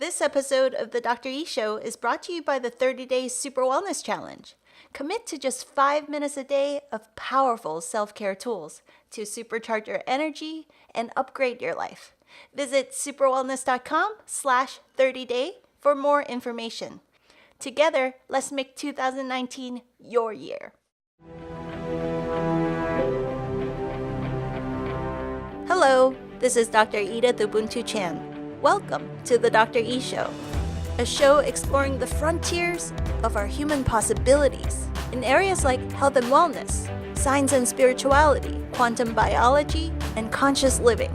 This episode of the Dr. E Show is brought to you by the 30 Days Super Wellness Challenge. Commit to just 5 minutes a day of powerful self-care tools to supercharge your energy and upgrade your life. Visit superwellness.com/30day for more information. Together, let's make 2019 your year. Hello, this is Dr. Edith Ubuntu Chan. Welcome to the Dr. E Show, a show exploring the frontiers of our human possibilities in areas like health and wellness, science and spirituality, quantum biology, and conscious living,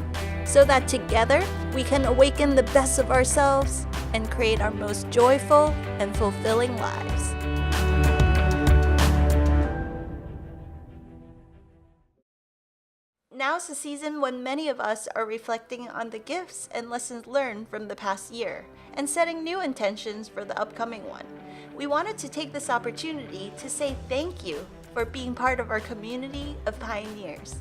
so that together we can awaken the best of ourselves and create our most joyful and fulfilling lives. Now's the season when many of us are reflecting on the gifts and lessons learned from the past year and setting new intentions for the upcoming one. We wanted to take this opportunity to say thank you for being part of our community of pioneers.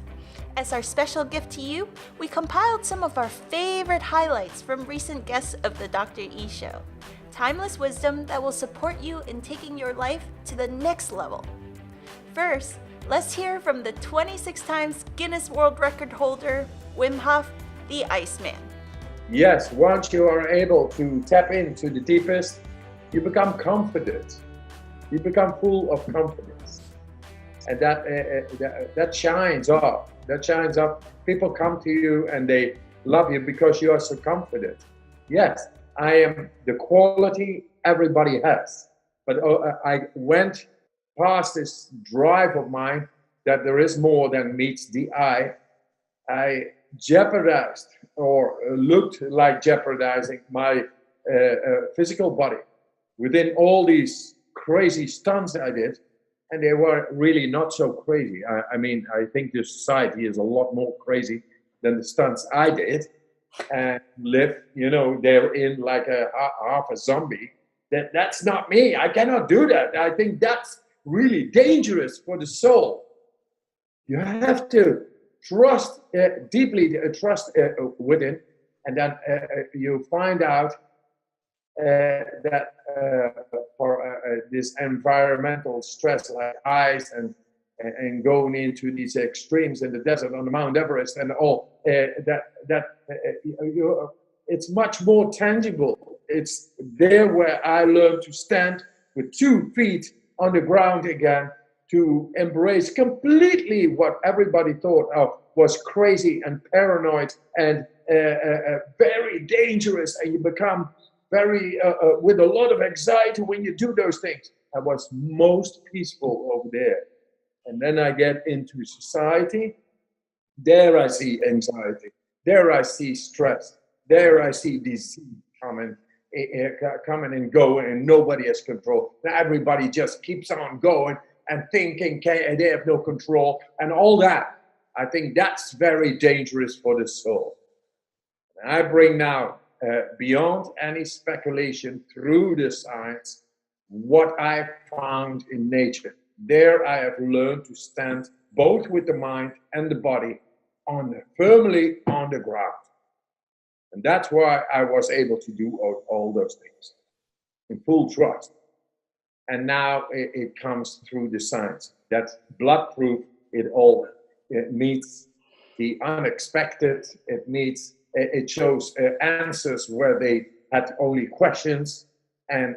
As our special gift to you, we compiled some of our favorite highlights from recent guests of the Dr. E Show. Timeless wisdom that will support you in taking your life to the next level. First, let's hear from the 26 times Guinness World Record holder, Wim Hof, the Iceman. Yes, once you are able to tap into the deepest, you become confident. You become full of confidence. And that shines up. That shines up. People come to you and they love you because you are so confident. Yes, I am the quality everybody has. But I went past this drive of mine that there is more than meets the eye. I jeopardized or looked like jeopardizing my physical body within all these crazy stunts I did, and they were really not so crazy. I mean, I think this society is a lot more crazy than the stunts I did and live, they're in like half a zombie. That's not me. I cannot do that. I think that's really dangerous for the soul. You have to trust deeply, trust within, and then you find out that for this environmental stress like ice and going into these extremes in the desert on the Mount Everest and all, it's much more tangible. It's there where I learned to stand with 2 feet on the ground again, to embrace completely what everybody thought of was crazy and paranoid and very dangerous, and you become very with a lot of anxiety when you do those things. I was most peaceful over there, and then I get into society. There I see anxiety, there I see stress, there I see disease coming and going, and nobody has control. Everybody just keeps on going and thinking they have no control and all that. I think that's very dangerous for the soul. And I bring now, beyond any speculation, through the science, what I found in nature. There I have learned to stand both with the mind and the body firmly on the ground. And that's why I was able to do all those things in full trust. And now it comes through the science. That's blood proof. It meets the unexpected. It shows answers where they had only questions. And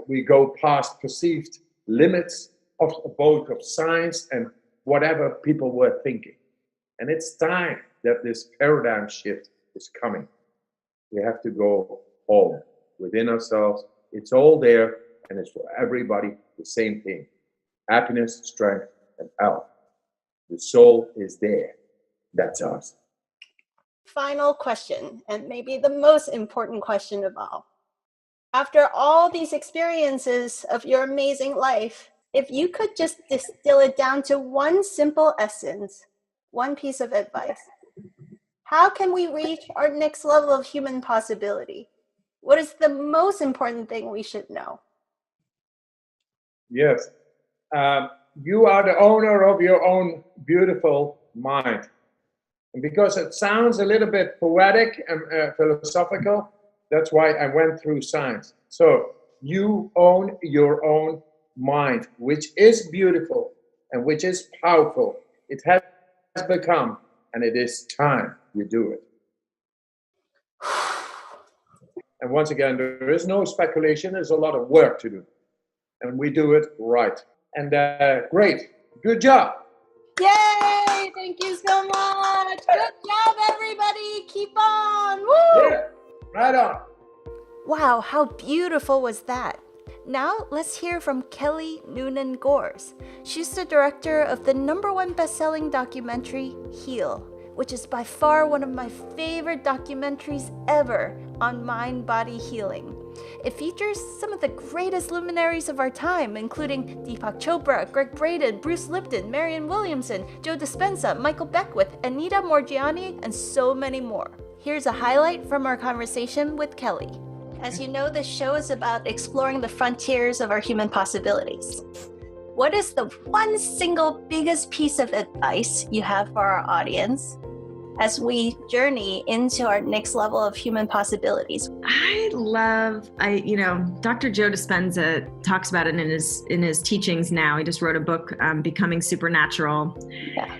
we go past perceived limits of both of science and whatever people were thinking. And it's time that this paradigm shift is coming. We have to go home within ourselves. It's all there, and it's for everybody the same thing. Happiness, strength, and health. The soul is there. That's us. Final question, and maybe the most important question of all. After all these experiences of your amazing life, if you could just distill it down to one simple essence, one piece of advice, how can we reach our next level of human possibility? What is the most important thing we should know? Yes. You are the owner of your own beautiful mind. And because it sounds a little bit poetic and philosophical, That's why I went through science. So you own your own mind, which is beautiful and which is powerful. It has become, and it is time you do it. And once again, there is no speculation. There's a lot of work to do. And we do it right. And great. Good job. Yay! Thank you so much. Good job, everybody. Keep on. Woo! Yeah, right on. Wow, how beautiful was that? Now let's hear from Kelly Noonan Gores. She's the director of the #1 best-selling documentary, Heal, which is by far one of my favorite documentaries ever on mind-body healing. It features some of the greatest luminaries of our time, including Deepak Chopra, Gregg, Braden, Bruce Lipton, Marianne Williamson, Joe Dispenza, Michael Beckwidth, Anita, Moorjani, and so many more. Here's a highlight from our conversation with Kelly. As you know, this show is about exploring the frontiers of our human possibilities. What is the one single biggest piece of advice you have for our audience as we journey into our next level of human possibilities? Dr. Joe Dispenza talks about it in his teachings now. He just wrote a book, Becoming Supernatural. Yeah.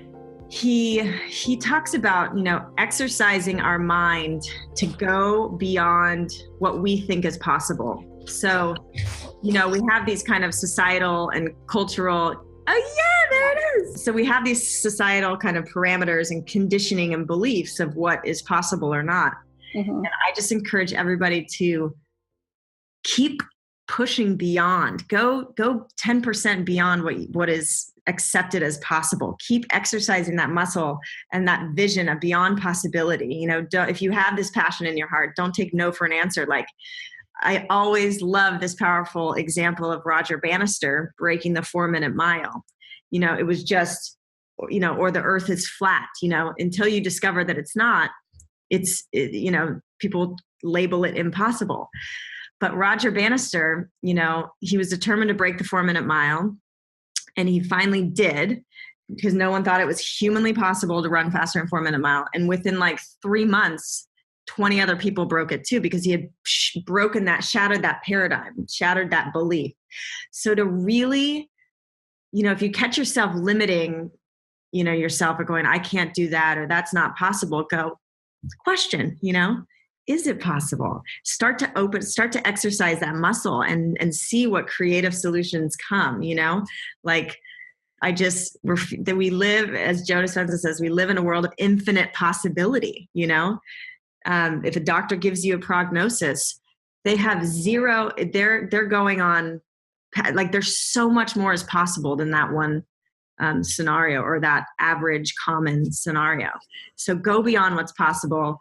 He talks about, exercising our mind to go beyond what we think is possible. So, we have these kind of societal and cultural, there it is. So we have these societal kind of parameters and conditioning and beliefs of what is possible or not. Mm-hmm. And I just encourage everybody to keep pushing beyond, go 10% beyond what is accepted as possible. Keep exercising that muscle and that vision of beyond possibility. If you have this passion in your heart, don't take no for an answer. Like, I always love this powerful example of Roger Bannister breaking the 4-minute mile. It was just, or the earth is flat, until you discover that it's not, people label it impossible. But Roger Bannister, he was determined to break the 4-minute mile, and he finally did, because no one thought it was humanly possible to run faster than 4-minute mile. And within 3 months, 20 other people broke it too, because he had shattered that paradigm, shattered that belief. So to really, if you catch yourself limiting, yourself or going, I can't do that, or that's not possible, go question, is it possible? Start to exercise that muscle and see what creative solutions come, that we live, as Joe Dispenza says, we live in a world of infinite possibility, if a doctor gives you a prognosis, they have zero, they're going on, there's so much more is possible than that one scenario or that average common scenario. So go beyond what's possible,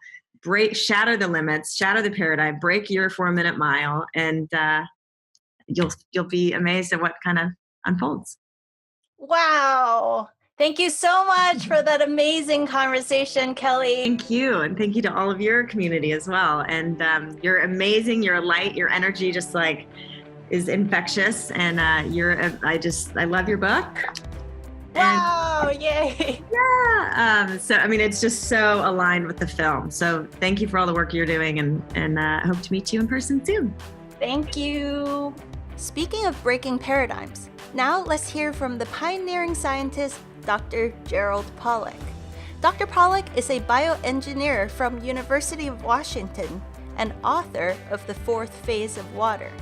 shatter the limits, shatter the paradigm, break your 4-minute mile, and you'll be amazed at what kind of unfolds. Wow. Thank you so much for that amazing conversation, Kelly. Thank you. And thank you to all of your community as well. And you're amazing. You're a light. Your energy just is infectious. And I love your book. Wow. Yay. Yeah. It's just so aligned with the film. So thank you for all the work you're doing, and I hope to meet you in person soon. Thank you. Speaking of breaking paradigms, now let's hear from the pioneering scientist, Dr. Gerald Pollack. Dr. Pollack is a bioengineer from University of Washington and author of The Fourth Phase of Water.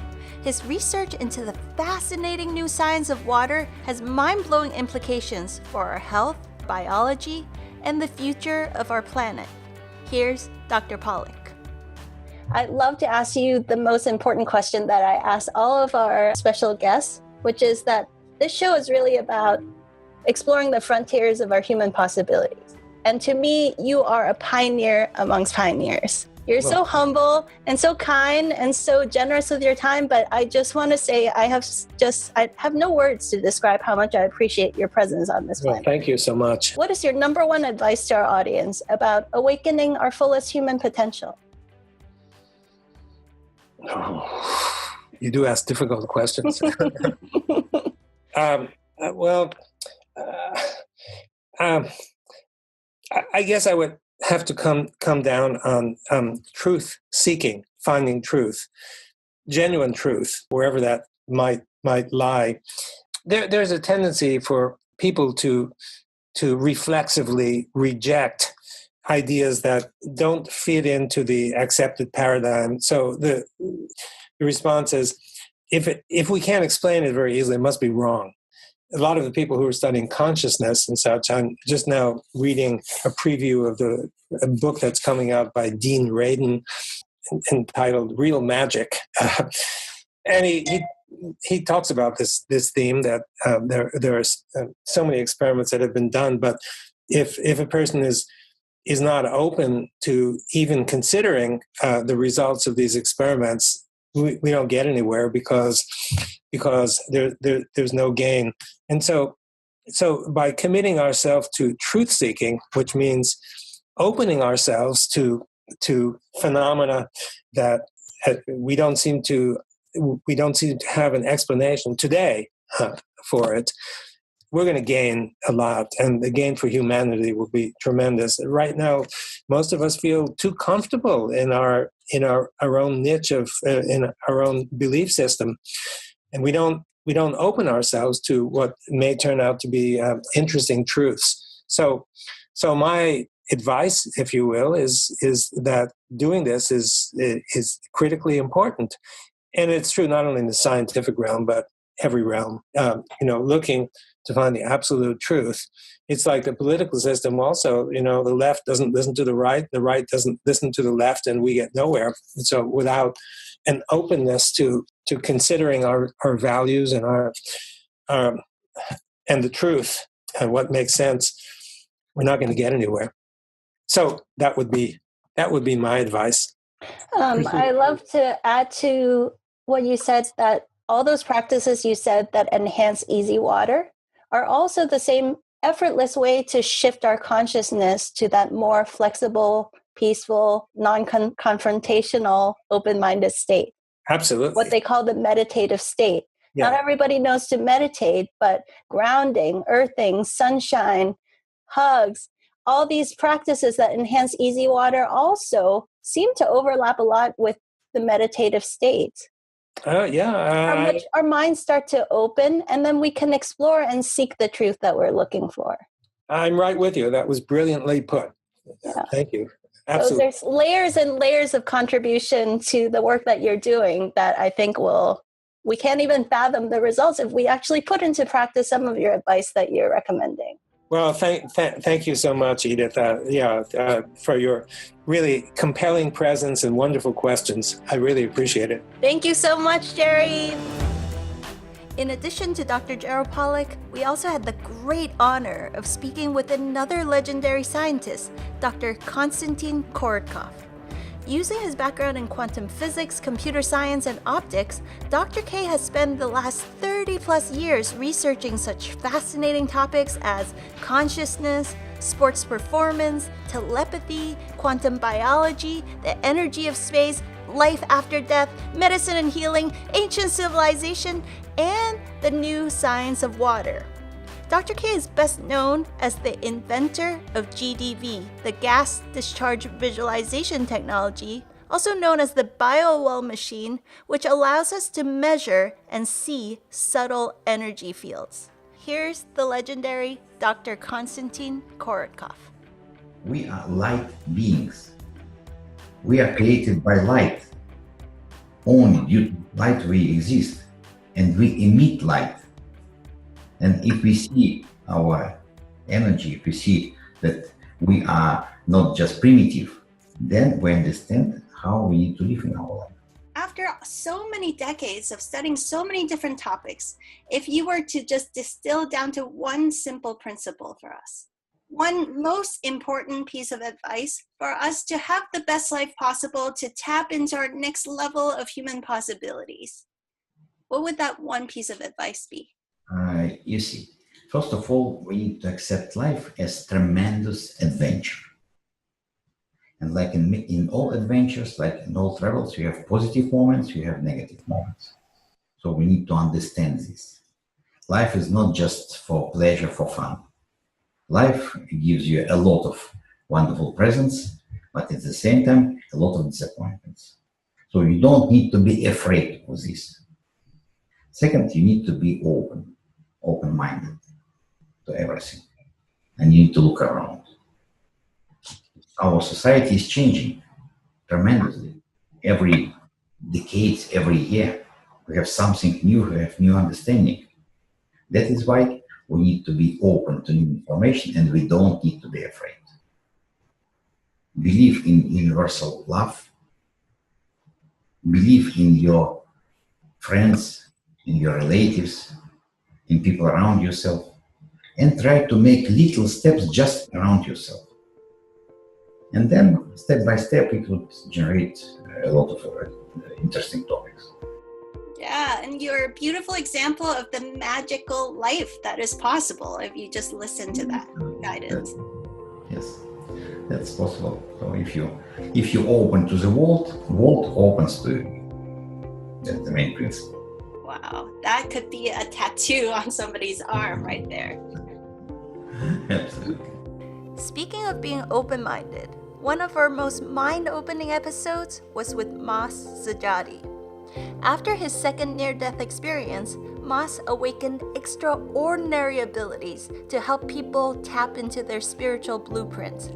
His research into the fascinating new science of water has mind-blowing implications for our health, biology, and the future of our planet. Here's Dr. Pollack. I'd love to ask you the most important question that I ask all of our special guests, which is that this show is really about exploring the frontiers of our human possibilities. And to me, you are a pioneer amongst pioneers. You're so humble and so kind and so generous with your time, but I just want to say I have no words to describe how much I appreciate your presence on this planet. Thank you so much. What is your #1 advice to our audience about awakening our fullest human potential? Oh, you do ask difficult questions. I guess I would have to come down on truth seeking, finding truth, genuine truth, wherever that might lie. There's a tendency for people to reflexively reject ideas that don't fit into the accepted paradigm. So the response is, if we can't explain it very easily, it must be wrong. A lot of the people who are studying consciousness and such, I'm just now reading a preview of a book that's coming out by Dean Braden entitled Real Magic. And he talks about this theme that there are so many experiments that have been done, but if a person is not open to even considering the results of these experiments, we don't get anywhere because there's no gain. And so by committing ourselves to truth seeking, which means opening ourselves to phenomena that we don't seem to have an explanation today for it, we're going to gain a lot, and the gain for humanity will be tremendous. Right now, most of us feel too comfortable in our own niche in our own belief system, and we don't open ourselves to what may turn out to be interesting truths. So my advice, if you will, is that doing this is critically important, and it's true not only in the scientific realm but every realm. Looking to find the absolute truth. It's like the political system also, the left doesn't listen to the right doesn't listen to the left, and we get nowhere. And so without an openness to considering our values and our and the truth and what makes sense, we're not going to get anywhere. So that would be my advice. I love to add to what you said, that all those practices you said that enhance easy water are also the same effortless way to shift our consciousness to that more flexible, peaceful, non-confrontational, open-minded state. Absolutely. What they call the meditative state. Yeah. Not everybody knows to meditate, but grounding, earthing, sunshine, hugs, all these practices that enhance easy water also seem to overlap a lot with the meditative state. From which our minds start to open, and then we can explore and seek the truth that we're looking for. I'm right with you. That was brilliantly put. Yeah. Thank you. Absolutely. So there's layers and layers of contribution to the work that you're doing that I think we can't even fathom the results if we actually put into practice some of your advice that you're recommending. Well, thank you so much, Edith. For your really compelling presence and wonderful questions. I really appreciate it. Thank you so much, Jerry. In addition to Dr. Gerald Pollack, we also had the great honor of speaking with another legendary scientist, Dr. Konstantin Korotkov. Using his background in quantum physics, computer science, and optics, Dr. K has spent the last 30-plus years researching such fascinating topics as consciousness, sports performance, telepathy, quantum biology, the energy of space, life after death, medicine and healing, ancient civilization, and the new science of water. Dr. K is best known as the inventor of GDV, the gas discharge visualization technology, also known as the BioWell machine, which allows us to measure and see subtle energy fields. Here's the legendary Dr. Konstantin Korotkov. We are light beings. We are created by light. Only due to light we exist, and we emit light. And if we see our energy, if we see that we are not just primitive, then we understand how we need to live in our life. After so many decades of studying so many different topics, if you were to just distill down to one simple principle for us, one most important piece of advice for us to have the best life possible, to tap into our next level of human possibilities, what would that one piece of advice be? You see, first of all, we need to accept life as tremendous adventure. And like in all adventures, like in all travels, you have positive moments, you have negative moments. So we need to understand this. Life is not just for pleasure, for fun. Life gives you a lot of wonderful presents, but at the same time, a lot of disappointments. So you don't need to be afraid of this. Second, you need to be open-minded to everything. And you need to look around. Our society is changing tremendously. Every decade, every year, we have something new, we have new understanding. That is why we need to be open to new information, and we don't need to be afraid. Believe in universal love. Believe in your friends, in your relatives, in people around yourself, and try to make little steps just around yourself. And then, step by step, it would generate a lot of interesting topics. Yeah, and you're a beautiful example of the magical life that is possible if you just listen to that guidance. Yes, that's possible. So if you open to the world opens to you. That's the main principle. Wow, that could be a tattoo on somebody's arm right there. Absolutely. Speaking of being open-minded, one of our most mind-opening episodes was with Sajady. After his second near-death experience, Mas awakened extraordinary abilities to help people tap into their spiritual blueprints.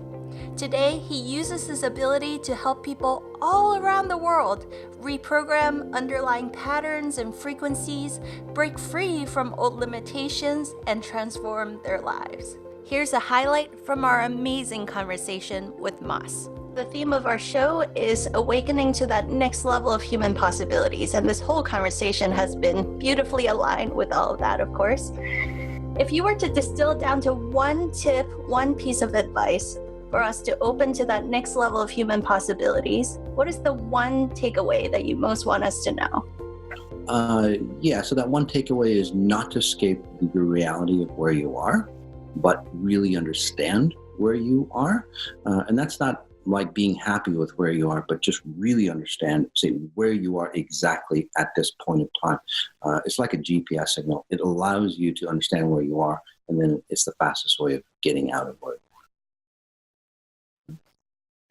Today, he uses this ability to help people all around the world reprogram underlying patterns and frequencies, break free from old limitations, and transform their lives. Here's a highlight from our amazing conversation with Mas. The theme of our show is awakening to that next level of human possibilities, and this whole conversation has been beautifully aligned with all of that, of course. If you were to distill down to one tip, one piece of advice for us to open to that next level of human possibilities, what is the one takeaway that you most want us to know? So that one takeaway is not to escape the reality of where you are, but really understand where you are. And that's not like being happy with where you are, but just really understand, say, where you are exactly at this point of time. It's like a GPS signal. It allows you to understand where you are, and then it's the fastest way of getting out of where you are.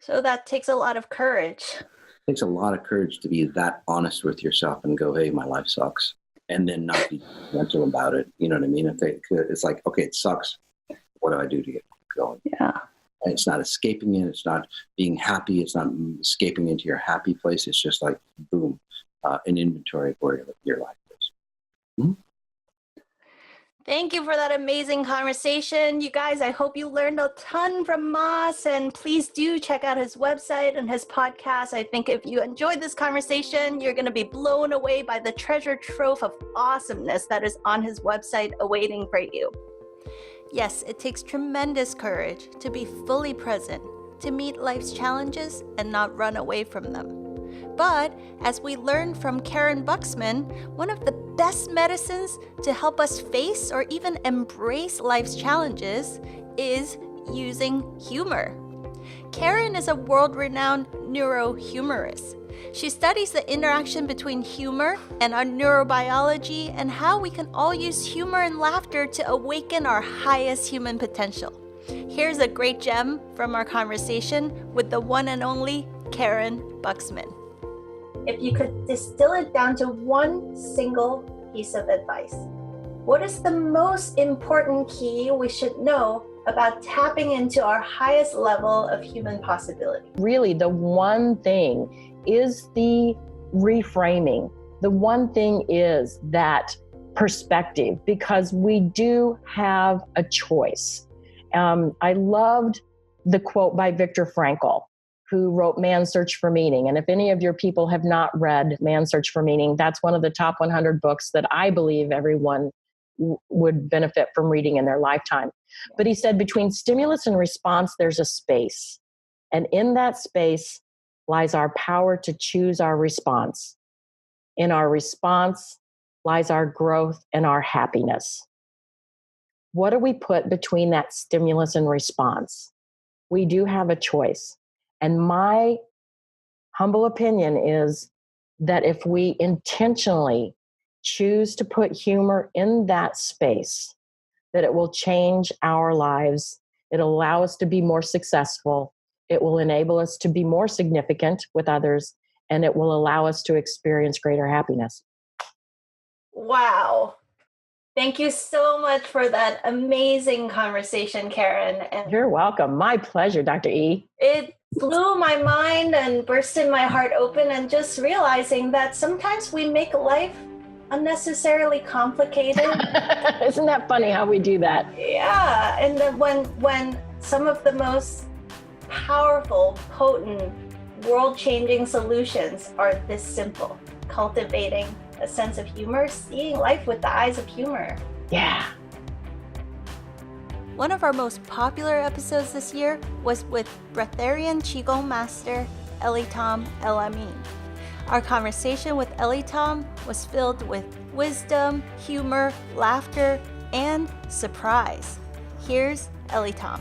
So that takes a lot of courage. It takes a lot of courage to be that honest with yourself and go, hey, my life sucks. And then not be mental about it. You know what I mean? It's like, okay, it sucks. What do I do to get going? Yeah. And it's not escaping it. It's not being happy. It's not escaping into your happy place. It's just like, boom, an inventory of where your life is. Mm-hmm. Thank you for that amazing conversation. You guys, I hope you learned a ton from Mas, and please do check out his website and his podcast. I think if you enjoyed this conversation, you're going to be blown away by the treasure trove of awesomeness that is on his website awaiting for you. Yes, it takes tremendous courage to be fully present, to meet life's challenges and not run away from them. But as we learned from Karyn Buxman, one of the best medicines to help us face or even embrace life's challenges is using humor. Karyn is a world-renowned neuro-humorist. She studies the interaction between humor and our neurobiology and how we can all use humor and laughter to awaken our highest human potential. Here's a great gem from our conversation with the one and only Karyn Buxman. If you could distill it down to one single piece of advice, what is the most important key we should know about tapping into our highest level of human possibility? Really, the one thing is the reframing. The one thing is that perspective, because we do have a choice. I loved the quote by Viktor Frankl, who wrote Man's Search for Meaning. And if any of your people have not read Man's Search for Meaning, that's one of the top 100 books that I believe everyone would benefit from reading in their lifetime. But he said, between stimulus and response, there's a space. And in that space lies our power to choose our response. In our response lies our growth and our happiness. What do we put between that stimulus and response? We do have a choice. And my humble opinion is that if we intentionally choose to put humor in that space, that it will change our lives It'll allow us to be more successful. It will enable us to be more significant with others, and it will allow us to experience greater happiness. Wow. Thank you so much for that amazing conversation, Karyn. And You're welcome. My pleasure, Dr. E. it blew my mind and bursted my heart open, and just realizing that sometimes we make life unnecessarily complicated. Isn't that funny how we do that? Yeah, and then when some of the most powerful, potent, world-changing solutions are this simple: cultivating a sense of humor, seeing life with the eyes of humor. Yeah. One of our most popular episodes this year was with breatharian Qigong master Elitom El-Amin. Our conversation with Elitom was filled with wisdom, humor, laughter, and surprise. Here's Elitom.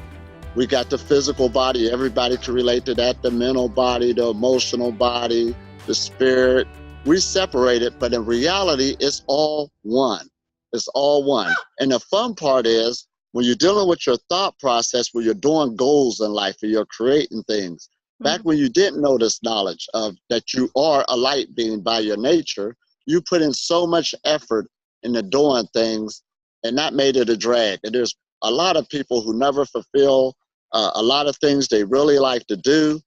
We got the physical body. Everybody can relate to that. The mental body, the emotional body, the spirit. We separate it, but in reality, it's all one. It's all one. And the fun part is when you're dealing with your thought process, when you're doing goals in life and you're creating things, back when you didn't know this knowledge of that you are a light being by your nature, you put in so much effort into doing things, and that made it a drag. And there's a lot of people who never fulfill a lot of things they really like to do.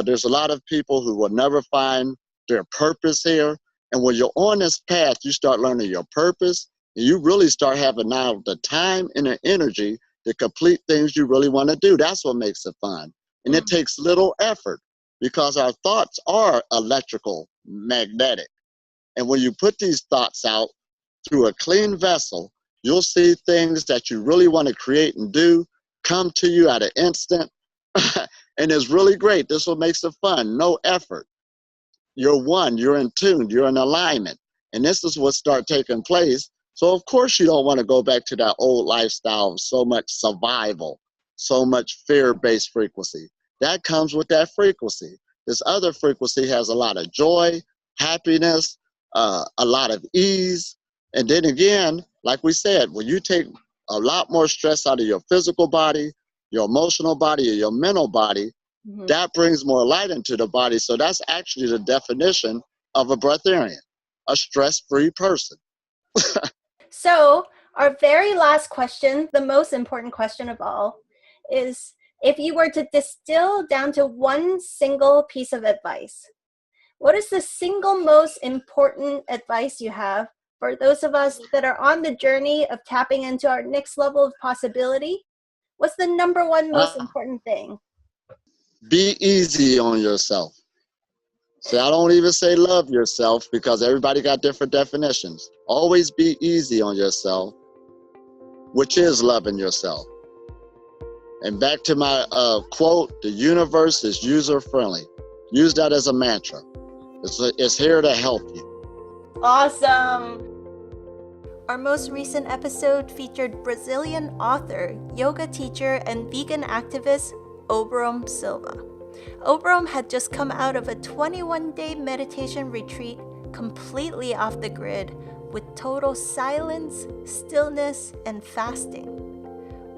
There's a lot of people who will never find their purpose here. And when you're on this path, you start learning your purpose, and you really start having now the time and the energy to complete things you really want to do. That's what makes it fun. And it takes little effort because our thoughts are electrical, magnetic. And when you put these thoughts out through a clean vessel, you'll see things that you really want to create and do come to you at an instant. And it's really great. This is what makes it fun. No effort. You're one, you're in tune, you're in alignment. And this is what start taking place. So of course you don't want to go back to that old lifestyle of so much survival, so much fear-based frequency. That comes with that frequency. This other frequency has a lot of joy, happiness, a lot of ease. And then again, like we said, when you take a lot more stress out of your physical body, your emotional body, or your mental body, that brings more light into the body. So that's actually the definition of a breatharian, a stress-free person. So our very last question, the most important question of all, is if you were to distill down to one single piece of advice, what is the single most important advice you have for those of us that are on the journey of tapping into our next level of possibility? What's the number one most important thing? Be easy on yourself. So I don't even say love yourself because everybody got different definitions. Always be easy on yourself, which is loving yourself. And back to my quote, the universe is user-friendly. Use that as a mantra. It's here to help you. Awesome. Our most recent episode featured Brazilian author, yoga teacher, and vegan activist Oberom Silva. Oberom had just come out of a 21-day meditation retreat completely off the grid with total silence, stillness, and fasting.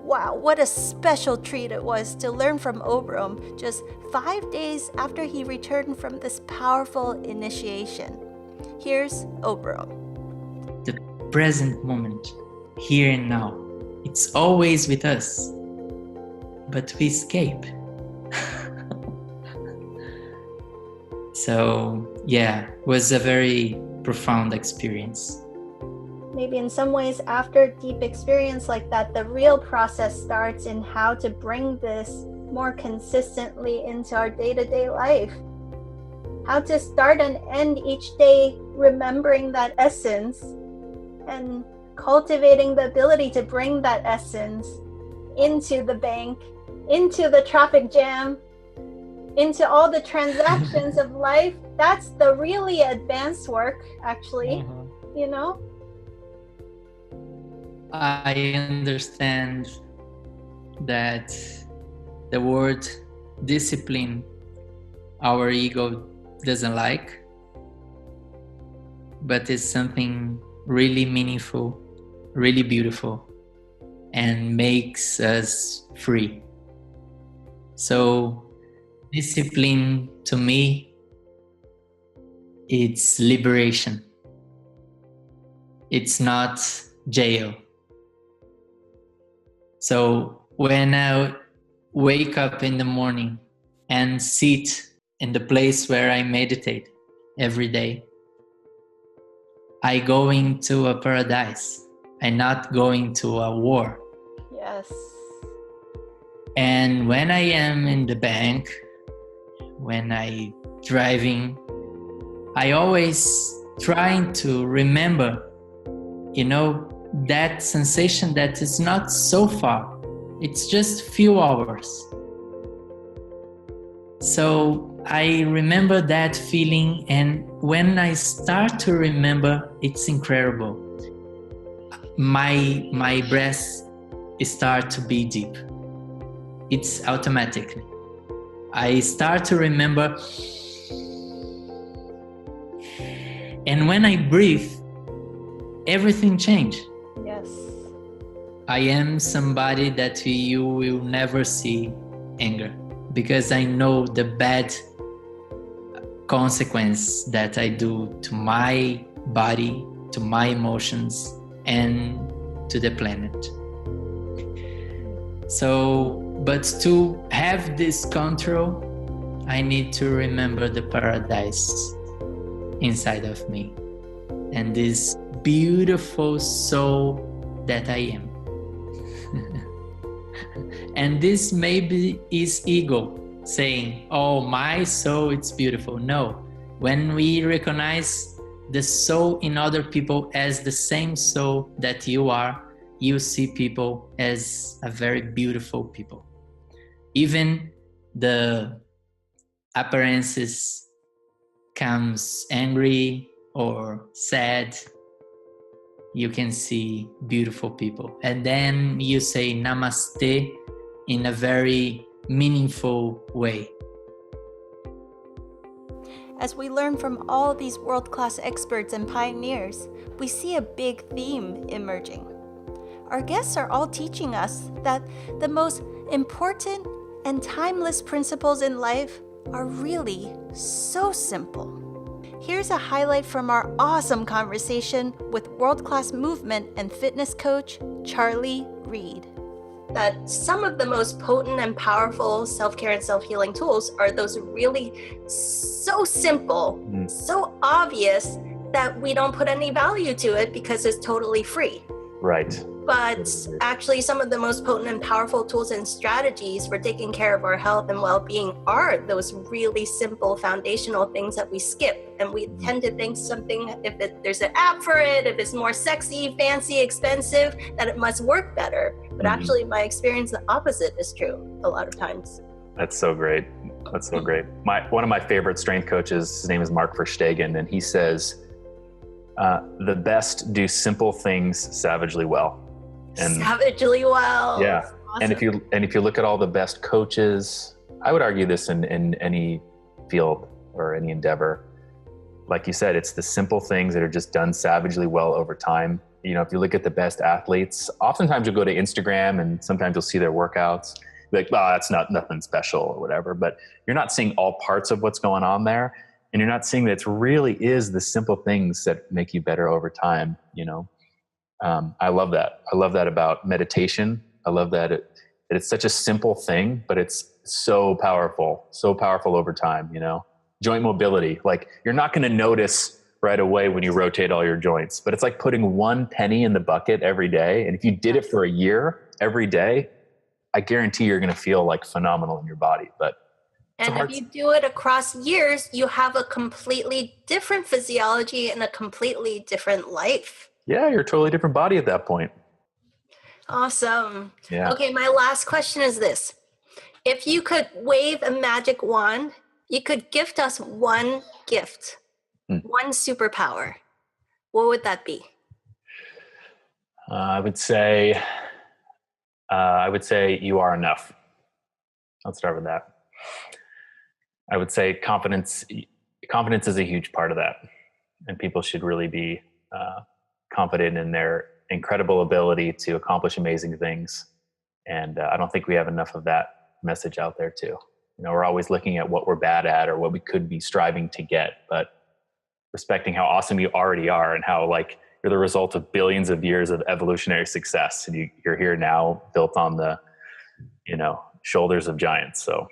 Wow, what a special treat it was to learn from Oberom just 5 days after he returned from this powerful initiation. Here's Oberom. The present moment, here and now, it's always with us, but we escape. So, yeah, it was a very profound experience. Maybe in some ways, after a deep experience like that, the real process starts in how to bring this more consistently into our day-to-day life. How to start and end each day remembering that essence and cultivating the ability to bring that essence into the bank, into the traffic jam, into all the transactions of life. That's the really advanced work, actually, you know? I understand that the word discipline, our ego doesn't like, but it's something really meaningful, really beautiful. and makes us free. So discipline to me, it's liberation. It's not jail. So when I wake up in the morning and sit in the place where I meditate every day, I go into a paradise. I'm not going to a war. Yes. And when I am in the bank, when I driving, I always trying to remember, that sensation that is not so far. It's just few hours. So I remember that feeling, and when I start to remember, it's incredible. My breath start to be deep. It's automatically. I start to remember, and when I breathe, everything changes. Yes. I am somebody that you will never see anger, because I know the bad consequence that I do to my body, to my emotions, and to the planet. So, but to have this control, I need to remember the paradise inside of me and this beautiful soul that I am. And this maybe is ego saying, oh, my soul, it's beautiful. No, when we recognize the soul in other people as the same soul that you are, you see people as a very beautiful people. Even the appearances comes angry or sad, you can see beautiful people. And then you say namaste in a very meaningful way. As we learn from all these world-class experts and pioneers, we see a big theme emerging. Our guests are all teaching us that the most important and timeless principles in life are really so simple. Here's a highlight from our awesome conversation with world-class movement and fitness coach, Charlie Reid. That some of the most potent and powerful self-care and self-healing tools are those really so simple, so obvious that we don't put any value to it because it's totally free. Right. But actually, some of the most potent and powerful tools and strategies for taking care of our health and well-being are those really simple foundational things that we skip. And we tend to think something, there's an app for it, if it's more sexy, fancy, expensive, that it must work better. But actually, my experience, the opposite is true a lot of times. That's so great. That's so great. One of my favorite strength coaches, his name is Mark Verstegen, and he says, the best do simple things savagely well. And savagely well. Yeah. Awesome. And if you look at all the best coaches, I would argue this in any field or any endeavor, like you said, it's the simple things that are just done savagely well over time. If you look at the best athletes, oftentimes you'll go to Instagram and sometimes you'll see their workouts, like, that's nothing special or whatever, but you're not seeing all parts of what's going on there. And you're not seeing that it really is the simple things that make you better over time, I love that. I love that about meditation. I love that it's such a simple thing, but it's so powerful over time, Joint mobility, like you're not going to notice right away when you rotate all your joints, but it's like putting 1 penny in the bucket every day. And if you did it for a year, every day, I guarantee you're going to feel like phenomenal in your body. And if you do it across years, you have a completely different physiology and a completely different life. Yeah, you're a totally different body at that point. Awesome. Yeah. Okay, my last question is this. If you could wave a magic wand, you could gift us one gift, one superpower. What would that be? I would say you are enough. Let's start with that. I would say confidence is a huge part of that, and people should really be confident in incredible ability to accomplish amazing things. And I don't think we have enough of that message out there too. You know, we're always looking at what we're bad at or what we could be striving to get, but respecting how awesome you already are and how like you're the result of billions of years of evolutionary success. And you're here now built on the, you know, shoulders of giants. So,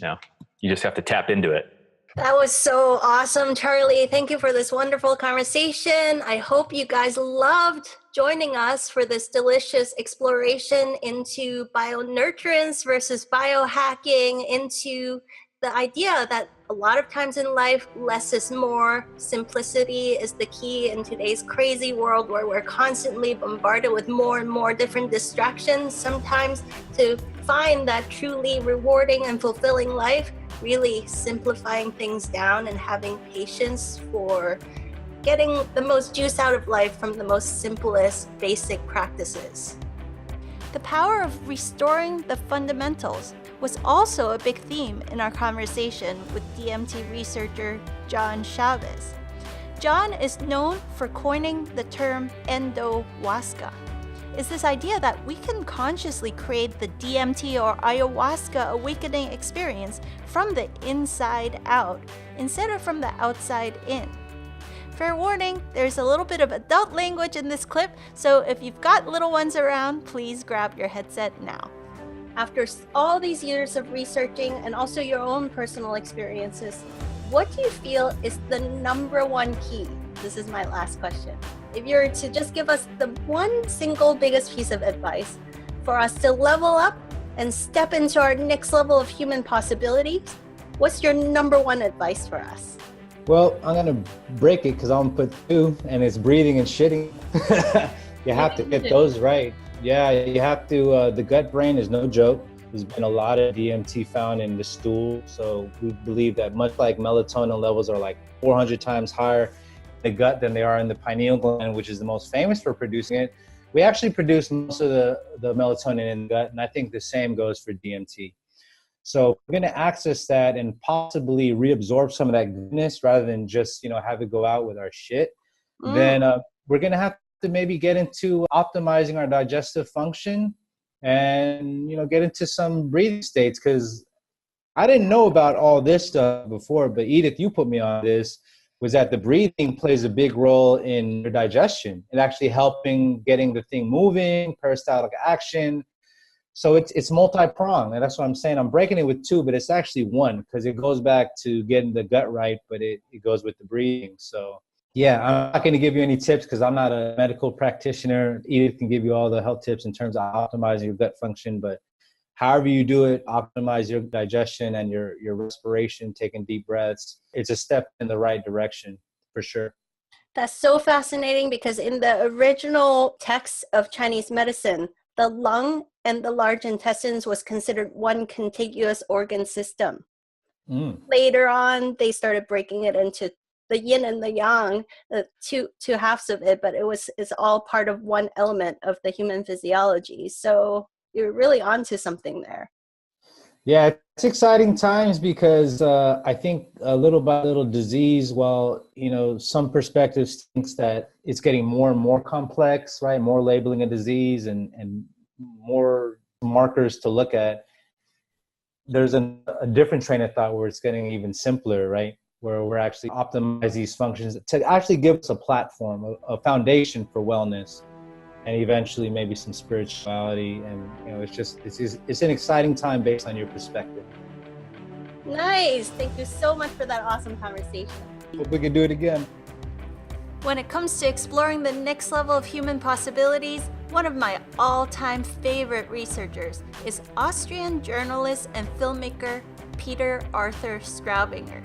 you know, you just have to tap into it. That was so awesome, Charlie. Thank you for this wonderful conversation. I hope you guys loved joining us for this delicious exploration into bionurturance versus biohacking, into the idea that a lot of times in life, less is more. Simplicity is the key in today's crazy world where we're constantly bombarded with more and more different distractions. Sometimes to find that truly rewarding and fulfilling life, really simplifying things down and having patience for getting the most juice out of life from the most simplest basic practices. The power of restoring the fundamentals was also a big theme in our conversation with DMT researcher John Chavez. John is known for coining the term Endo-huasca. It's this idea that we can consciously create the DMT or ayahuasca awakening experience from the inside out instead of from the outside in. Fair warning, there's a little bit of adult language in this clip, so if you've got little ones around, please grab your headset now. After all these years of researching and also your own personal experiences, what do you feel is the number one key? This is my last question. If you were to just give us the one single biggest piece of advice for us to level up and step into our next level of human possibilities, what's your number one advice for us? Well, I'm gonna break it because I'm gonna put two, and it's breathing and shitting. You have to get those right. Yeah, you have to. The gut brain is no joke. There's been a lot of DMT found in the stool, so we believe that much like melatonin levels are like 400 times higher in the gut than they are in the pineal gland, which is the most famous for producing it. We actually produce most of the melatonin in the gut, and I think the same goes for DMT. So we're going to access that and possibly reabsorb some of that goodness rather than just, have it go out with our shit. Then we're going to have to maybe get into optimizing our digestive function and, get into some breathing states, because I didn't know about all this stuff before, but Edith, you put me on this, was that the breathing plays a big role in your digestion and actually helping getting the thing moving, peristaltic action. So it's multi-pronged, and that's what I'm saying. I'm breaking it with two, but it's actually one, because it goes back to getting the gut right, but it goes with the breathing. So yeah, I'm not going to give you any tips because I'm not a medical practitioner. Edith can give you all the health tips in terms of optimizing your gut function, but however you do it, optimize your digestion and your respiration, taking deep breaths. It's a step in the right direction for sure. That's so fascinating, because in the original text of Chinese medicine, the lung and the large intestines was considered one contiguous organ system. Later on, they started breaking it into the yin and the yang, the two halves of it, but it's all part of one element of the human physiology. So you're really onto something there. Yeah, it's exciting times because I think little by little disease, while, some perspectives thinks that it's getting more and more complex, right? More labeling a disease and more markers to look at. There's a different train of thought where it's getting even simpler, right? Where we're actually optimize these functions to actually give us a platform, a foundation for wellness, and eventually maybe some spirituality. And it's an exciting time based on your perspective. Nice. Thank you so much for that awesome conversation. Hope we can do it again. When it comes to exploring the next level of human possibilities, one of my all-time favorite researchers is Austrian journalist and filmmaker Peter Arthur Straubinger.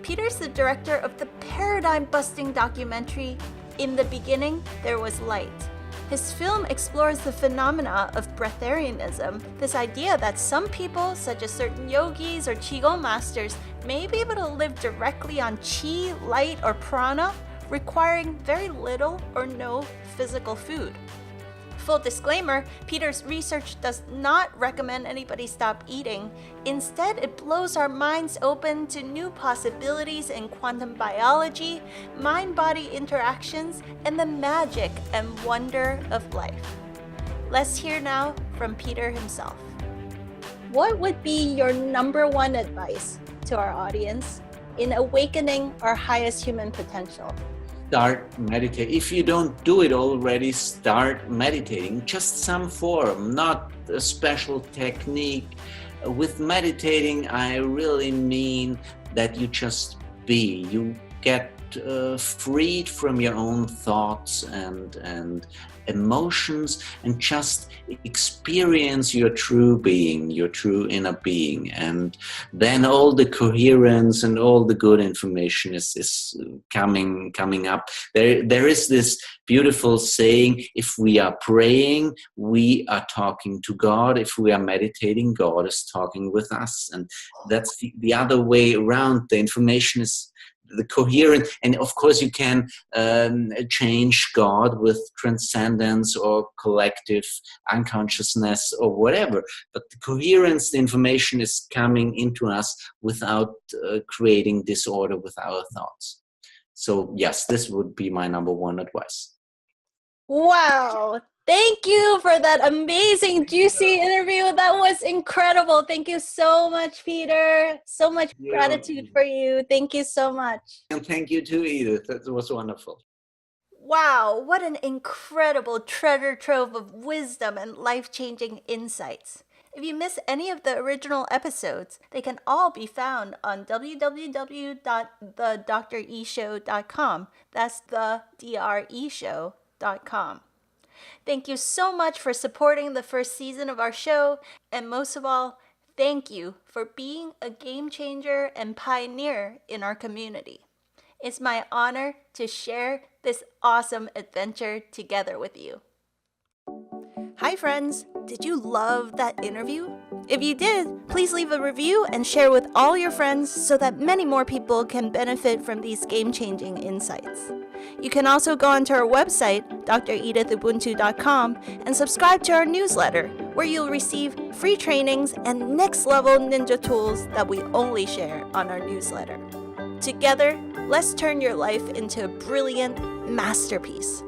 Peter's the director of the paradigm-busting documentary In the Beginning, There Was Light. His film explores the phenomena of breatharianism, this idea that some people, such as certain yogis or qigong masters, may be able to live directly on qi, light, or prana, requiring very little or no physical food. Full disclaimer, Peter's research does not recommend anybody stop eating. Instead, it blows our minds open to new possibilities in quantum biology, mind-body interactions, and the magic and wonder of life. Let's hear now from Peter himself. What would be your number one advice to our audience in awakening our highest human potential? Start meditating. If you don't do it already, start meditating. Just some form, not a special technique. With meditating, I really mean that you just be. You get freed from your own thoughts and emotions, and just experience your true being, your true inner being, and then all the coherence and all the good information is coming up. There is this beautiful saying: if we are praying, we are talking to God. If we are meditating, God is talking with us. And that's the other way around. The information is the coherent, and of course you can change God with transcendence or collective unconsciousness or whatever, but the coherence, the information is coming into us without creating disorder with our thoughts. So yes, this would be my number one advice. Wow. Thank you for that amazing, juicy interview. That was incredible. Thank you so much, Peter. So much gratitude for you. Thank you so much. And thank you too, Edith. That was wonderful. Wow, what an incredible treasure trove of wisdom and life-changing insights. If you miss any of the original episodes, they can all be found on www.thedreshow.com. That's thedreshow.com. Thank you so much for supporting the first season of our show, and most of all, thank you for being a game changer and pioneer in our community. It's my honor to share this awesome adventure together with you. Hi friends, did you love that interview? If you did, please leave a review and share with all your friends so that many more people can benefit from these game-changing insights. You can also go onto our website, dredithubuntu.com, and subscribe to our newsletter, where you'll receive free trainings and next-level ninja tools that we only share on our newsletter. Together, let's turn your life into a brilliant masterpiece.